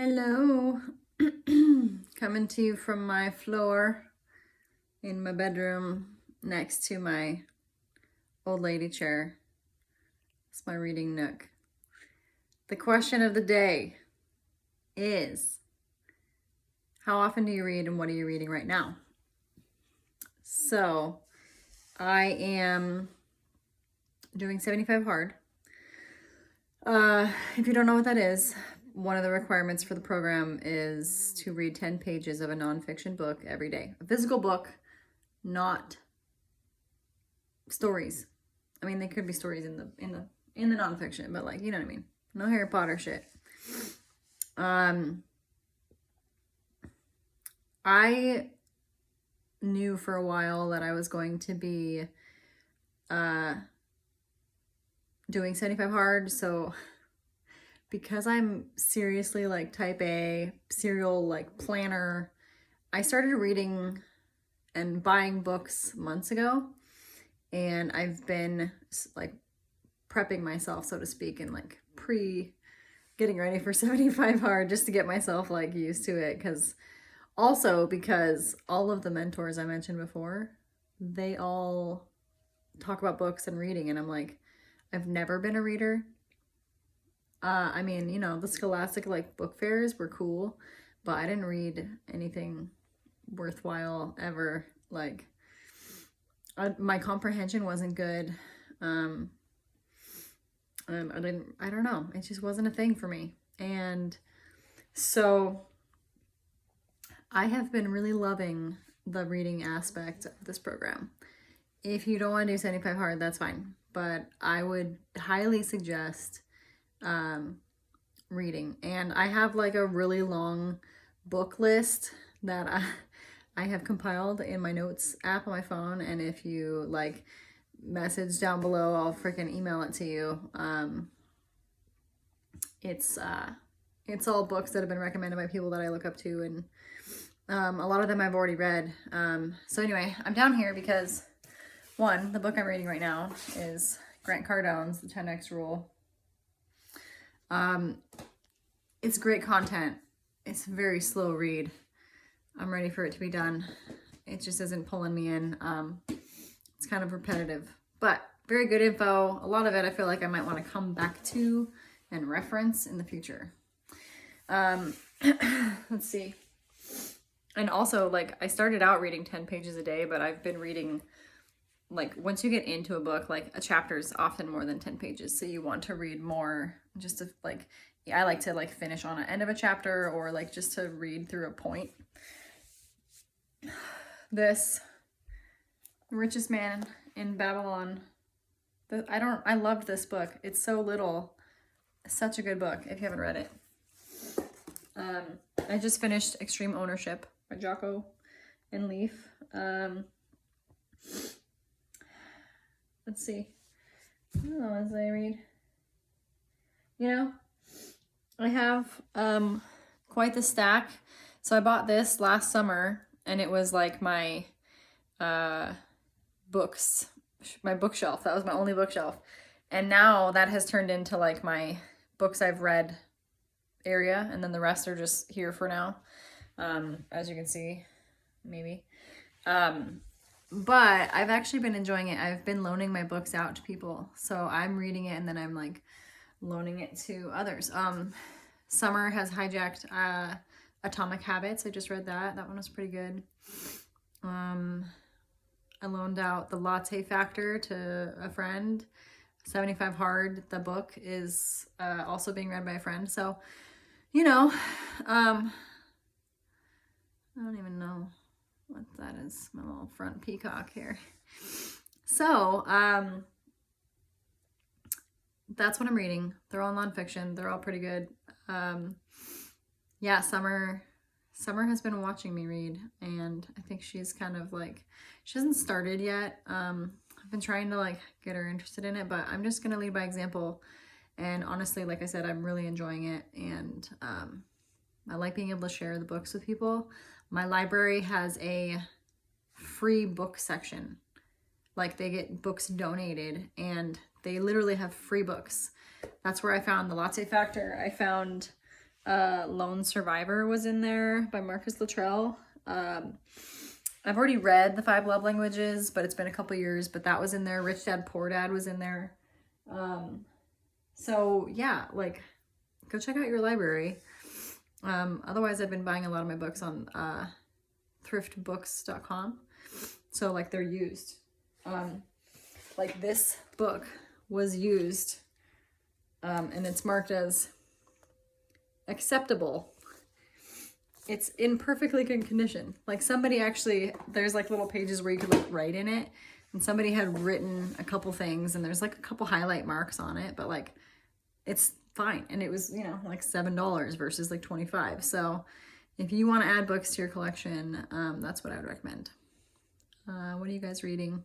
Hello. Coming to you from my floor in my bedroom next to my old lady chair. It's my reading nook. The question of the day is, how often do you read and what are you reading right now? So I am doing 75 hard. If you don't know what that is, one of the requirements for the program is to read 10 pages of a nonfiction book every day. A physical book, not stories. I mean, they could be stories in the nonfiction, but like, you know what I mean? No Harry Potter shit. I knew for a while that I was going to be doing 75 hard, so because I'm seriously like type A, serial like planner, I started reading and buying books months ago, and I've been like prepping myself, so to speak, and like getting ready for 75 hard just to get myself like used to it. Because all of the mentors I mentioned before, they all talk about books and reading, and I'm like, I've never been a reader. I mean, you know, the Scholastic like book fairs were cool, but I didn't read anything worthwhile ever. Like, my comprehension wasn't good. I don't know. It just wasn't a thing for me. And so I have been really loving the reading aspect of this program. If you don't want to do 75 hard, that's fine. But I would highly suggest reading. And I have like a really long book list that I have compiled in my notes app on my phone. And if you like message down below, I'll freaking email it to you. It's all books that have been recommended by people that I look up to, and a lot of them I've already read. So anyway, I'm down here because one, the book I'm reading right now is Grant Cardone's The 10X Rule. It's great content. It's a very slow read. I'm ready for it to be done. It just isn't pulling me in. It's kind of repetitive, but very good info. A lot of it I feel like I might want to come back to and reference in the future. Let's see. And also, like, I started out reading 10 pages a day, but I've been reading, like, once you get into a book, like, a chapter is often more than 10 pages. So you want to read more just to, like, I like to, like, finish on an end of a chapter, or, like, just to read through a point. This Richest Man in Babylon. I loved this book. It's so little. Such a good book if you haven't read it. I just finished Extreme Ownership by Jocko and Leaf. Let's see. I don't know as I read. You know, I have quite the stack. So I bought this last summer, and it was like my books, my bookshelf. That was my only bookshelf. And now that has turned into like my books I've read area, and then the rest are just here for now, as you can see, maybe. But I've actually been enjoying it. I've been loaning my books out to people, so I'm reading it and then I'm like loaning it to others. Summer has hijacked Atomic Habits. I just read that. That one was pretty good. I loaned out The Latte Factor to a friend. 75 Hard, the book, is also being read by a friend. So, you know, I don't even know what that is. My little front peacock here. So, that's what I'm reading. They're all nonfiction. They're all pretty good. Yeah, Summer has been watching me read, and I think she's kind of like, she hasn't started yet. I've been trying to like get her interested in it, but I'm just gonna lead by example. And honestly, like I said, I'm really enjoying it, and I like being able to share the books with people. My library has a free book section. Like, they get books donated, and they literally have free books. That's where I found The Latte Factor. I found Lone Survivor was in there by Marcus Luttrell. I've already read The Five Love Languages, but it's been a couple years, but that was in there. Rich Dad, Poor Dad was in there. So yeah, like go check out your library. Otherwise I've been buying a lot of my books on thriftbooks.com. So like they're used. Like this book was used, and it's marked as acceptable. It's in perfectly good condition. Like somebody actually, there's like little pages where you could like write in it, and somebody had written a couple things, and there's like a couple highlight marks on it, but like it's fine. And it was, you know, like $7 versus like 25. So if you want to add books to your collection, that's what I would recommend. What are you guys reading?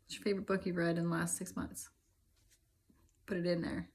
What's your favorite book you've read in the last 6 months? Put it in there.